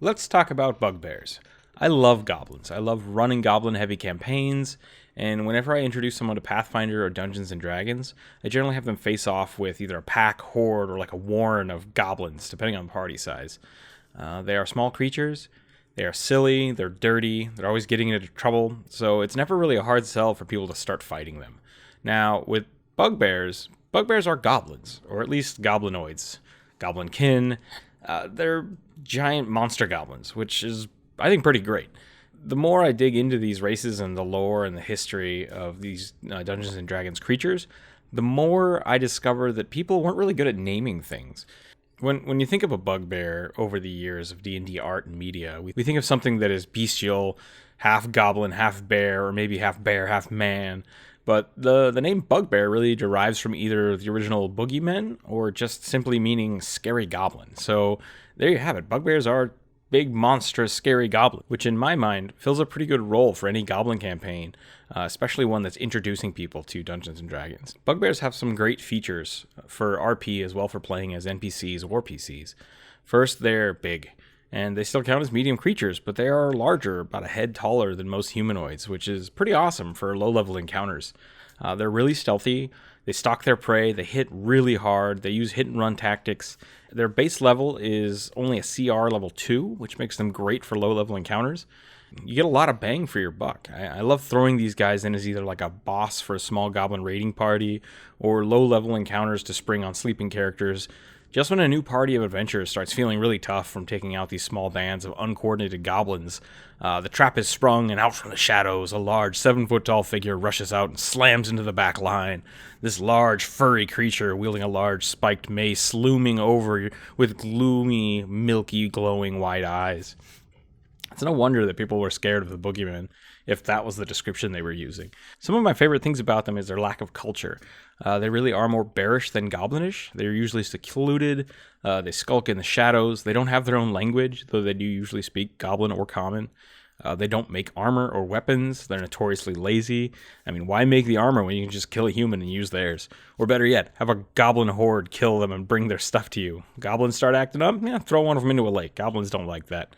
Let's talk about bugbears. I love goblins. I love running goblin-heavy campaigns, and whenever I introduce someone to Pathfinder or Dungeons & Dragons, I generally have them face off with either a pack, horde, or like a warren of goblins, depending on party size. They are small creatures, they are silly, they're dirty, they're always getting into trouble, so it's never really a hard sell for people to start fighting them. Now, with bugbears are goblins, or at least goblinoids. Goblinkin. They're giant monster goblins, which is, I think, pretty great. The more I dig into these races and the lore and the history of these Dungeons & Dragons creatures, the more I discover that people weren't really good at naming things. When you think of a bugbear over the years of D&D art and media, we think of something that is bestial, half goblin, half bear, or maybe half bear, half man. But the name bugbear really derives from either the original boogeymen or just simply meaning scary goblin. So there you have it. Bugbears are big, monstrous, scary goblin, which in my mind fills a pretty good role for any goblin campaign, especially one that's introducing people to Dungeons & Dragons. Bugbears have some great features for RP as well for playing as NPCs or PCs. First, they're big, and they still count as medium creatures, but they are larger, about a head taller than most humanoids, which is pretty awesome for low-level encounters. They're really stealthy, they stalk their prey, they hit really hard, they use hit-and-run tactics. Their base level is only a CR level 2, which makes them great for low-level encounters. You get a lot of bang for your buck. I love throwing these guys in as either like a boss for a small goblin raiding party, or low-level encounters to spring on sleeping characters, just when a new party of adventurers starts feeling really tough from taking out these small bands of uncoordinated goblins. The trap is sprung, and out from the shadows, a large 7-foot-tall figure rushes out and slams into the back line. This large, furry creature wielding a large spiked mace, looming over with gloomy, milky, glowing white eyes. It's no wonder that people were scared of the boogeyman, if that was the description they were using. Some of my favorite things about them is their lack of culture. They really are more bearish than goblinish. They're usually secluded. They skulk in the shadows. They don't have their own language, though they do usually speak goblin or common. They don't make armor or weapons. They're notoriously lazy. I mean, why make the armor when you can just kill a human and use theirs? Or better yet, have a goblin horde kill them and bring their stuff to you. Goblins start acting up? Yeah, throw one of them into a lake. Goblins don't like that.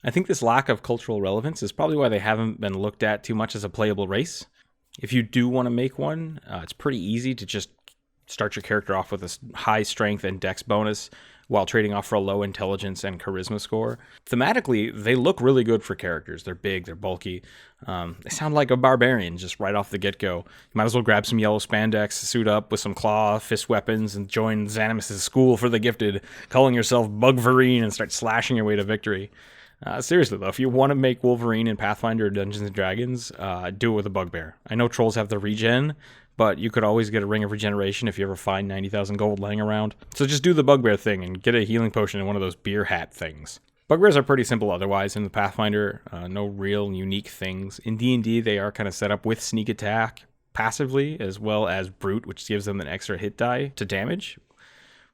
I think this lack of cultural relevance is probably why they haven't been looked at too much as a playable race. If you do want to make one, it's pretty easy to just start your character off with a high strength and dex bonus while trading off for a low intelligence and charisma score. Thematically, they look really good for characters. They're big, they're bulky. They sound like a barbarian just right off the get-go. You might as well grab some yellow spandex, suit up with some claw, fist weapons, and join Xanimus' school for the gifted, calling yourself Bugbear and start slashing your way to victory. Seriously, though, if you want to make Wolverine in Pathfinder or Dungeons & Dragons, do it with a bugbear. I know trolls have the regen, but you could always get a ring of regeneration if you ever find 90,000 gold laying around. So just do the bugbear thing and get a healing potion in one of those beer hat things. Bugbears are pretty simple otherwise in the Pathfinder. No real unique things. In D&D, they are kind of set up with sneak attack passively, as well as brute, which gives them an extra hit die to damage.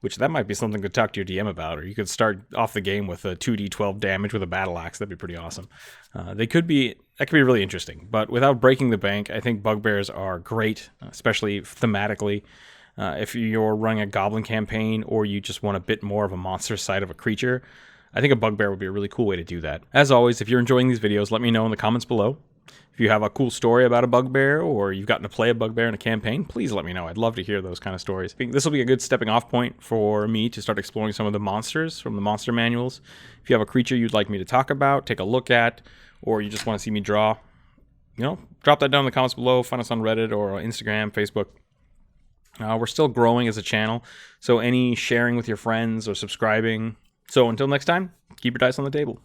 Which that might be something to talk to your DM about, or you could start off the game with a 2d12 damage with a battle axe. That'd be pretty awesome. That could be really interesting, but without breaking the bank, I think bugbears are great, especially thematically. If you're running a goblin campaign or you just want a bit more of a monster side of a creature, I think a bugbear would be a really cool way to do that. As always, if you're enjoying these videos, let me know in the comments below. If you have a cool story about a bugbear or you've gotten to play a bugbear in a campaign, please let me know. I'd love to hear those kind of stories. I think this will be a good stepping off point for me to start exploring some of the monsters from the monster manuals. If you have a creature you'd like me to talk about, take a look at, or you just want to see me draw, drop that down in the comments below. Find us on Reddit or Instagram, Facebook. We're still growing as a channel, so any sharing with your friends or subscribing. So until next time, keep your dice on the table.